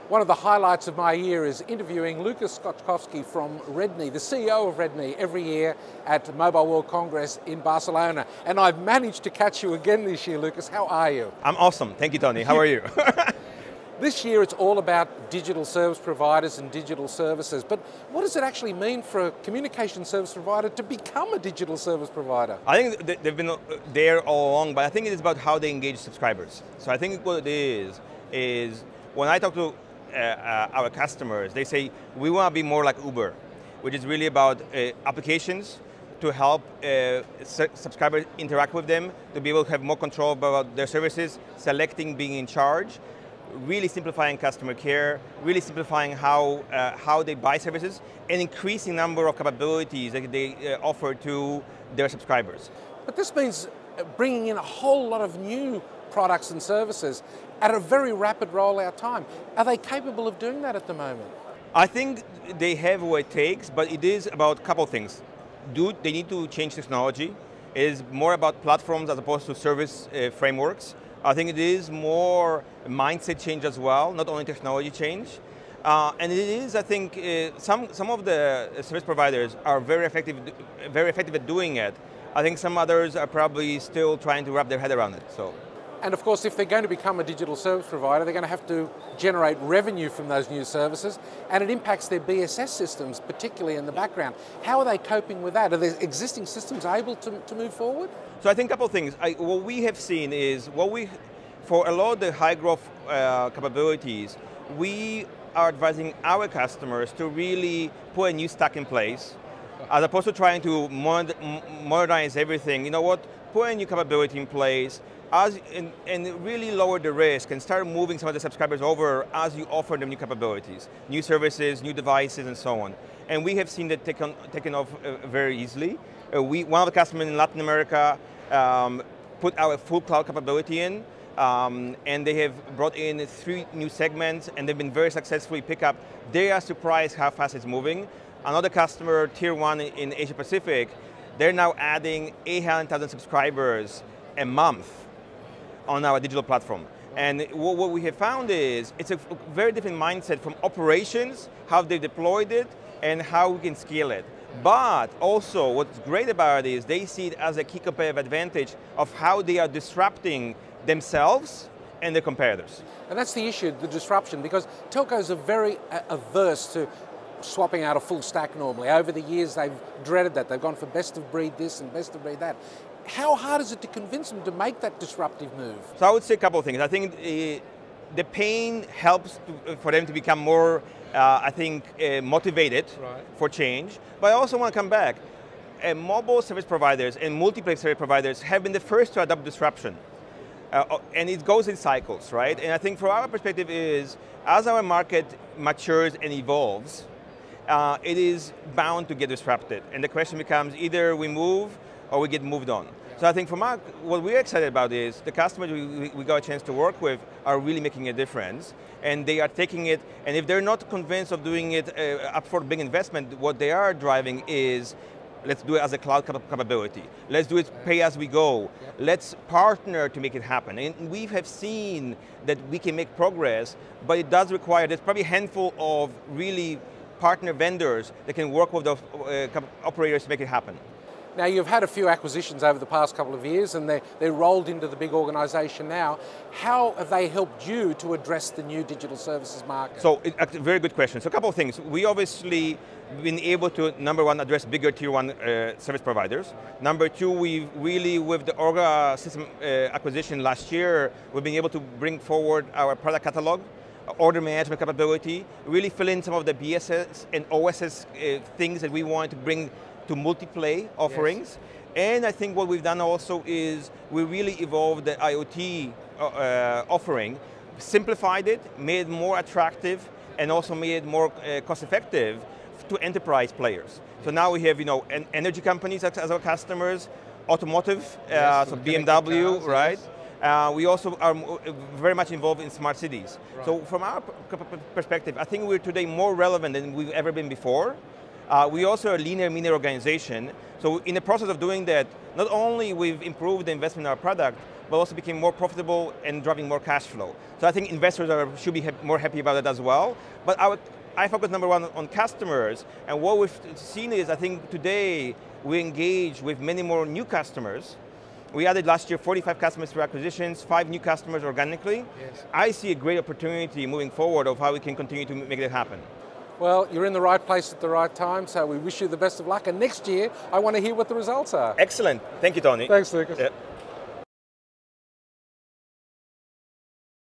One of the highlights of my year is interviewing Skoczkowski from Redknee, the CEO of Redknee, every year at Mobile World Congress in Barcelona. And I've managed to catch you again this year, Lucas. How are you? I'm awesome. Thank you, Tony. How are you? This year it's all about digital service providers and digital services, but what does it actually mean for a communication service provider to become a digital service provider? I think they've been there all along, but I think it is about how they engage subscribers. So I think what it is when I talk to our customers, they say, we want to be more like Uber, which is really about applications to help subscribers interact with them, to be able to have more control about their services, selecting, being in charge, really simplifying customer care, really simplifying how they buy services, and increasing number of capabilities that they offer to their subscribers. But this means bringing in a whole lot of new products and services at a very rapid rollout time. Are they capable of doing that at the moment? I think they have what it takes, but it is about a couple of things. They need to change technology. It is more about platforms as opposed to service frameworks. I think it is more mindset change as well, not only technology change. And it is, I think, some of the service providers are very effective at doing it. I think some others are probably still trying to wrap their head around it. So. And of course, if they're going to become a digital service provider, they're going to have to generate revenue from those new services, and it impacts their BSS systems, particularly in the background. How are they coping with that? Are their existing systems able to move forward? So I think a couple of things. What we have seen is, for a lot of the high growth capabilities, we are advising our customers to really put a new stack in place, as opposed to trying to modernize everything. You know what? Put a new capability in place, and really lower the risk and start moving some of the subscribers over as you offer them new capabilities, new services, new devices, and so on. And we have seen that taken off very easily. One of the customers in Latin America put our full cloud capability in, and they have brought in 3 new segments, and they've been very successfully pick up. They are surprised how fast it's moving. Another customer, tier 1 in Asia Pacific, they're now adding 800,000 subscribers a month on our digital platform. And what we have found is, it's a very different mindset from operations, how they deployed it, and how we can scale it. But also, what's great about it is they see it as a key competitive advantage of how they are disrupting themselves and their competitors. And that's the issue, the disruption, because telcos are very averse to swapping out a full stack normally. Over the years, they've dreaded that. They've gone for best of breed this and best of breed that. How hard is it to convince them to make that disruptive move? So I would say a couple of things. I think the pain helps for them to become more, motivated for change. But I also want to come back. Mobile service providers and multiplayer service providers have been the first to adopt disruption. And it goes in cycles, right? And I think from our perspective is, as our market matures and evolves, it is bound to get disrupted. And the question becomes, either we move or we get moved on. So I think what we're excited about is the customers we got a chance to work with are really making a difference, and they are taking it, and if they're not convinced of doing it up for a big investment, what they are driving is, let's do it as a cloud capability. Let's do it pay as we go. Let's partner to make it happen. And we have seen that we can make progress, but it does require, there's probably a handful of really partner vendors that can work with those operators to make it happen. Now, you've had a few acquisitions over the past couple of years, and they're rolled into the big organisation now. How have they helped you to address the new digital services market? So, it's a very good question. So a couple of things. We obviously been able to, number 1, address bigger tier 1 service providers. Number 2, we've really, with the Orga system acquisition last year, we've been able to bring forward our product catalog, order management capability, really fill in some of the BSS and OSS things that we want to bring to multi-play offerings. Yes. And I think what we've done also is we really evolved the IoT offering, simplified it, made it more attractive, and also made it more cost-effective to enterprise players. So now we have, energy companies as our customers, automotive, yes, so BMW, cars, right? Yes. We also are very much involved in smart cities. Right. So from our perspective, I think we're today more relevant than we've ever been before. We also are a leaner, meaner organization. So in the process of doing that, not only we've improved the investment in our product, but also became more profitable and driving more cash flow. So I think investors should be more happy about it as well. But I focus number one on customers, and what we've seen is, I think today we engage with many more new customers. We added last year 45 customers through acquisitions, 5 new customers organically. Yes. I see a great opportunity moving forward of how we can continue to make that happen. Well, you're in the right place at the right time, so we wish you the best of luck. And next year, I want to hear what the results are. Excellent. Thank you, Tony. Thanks, Lucas. Yeah.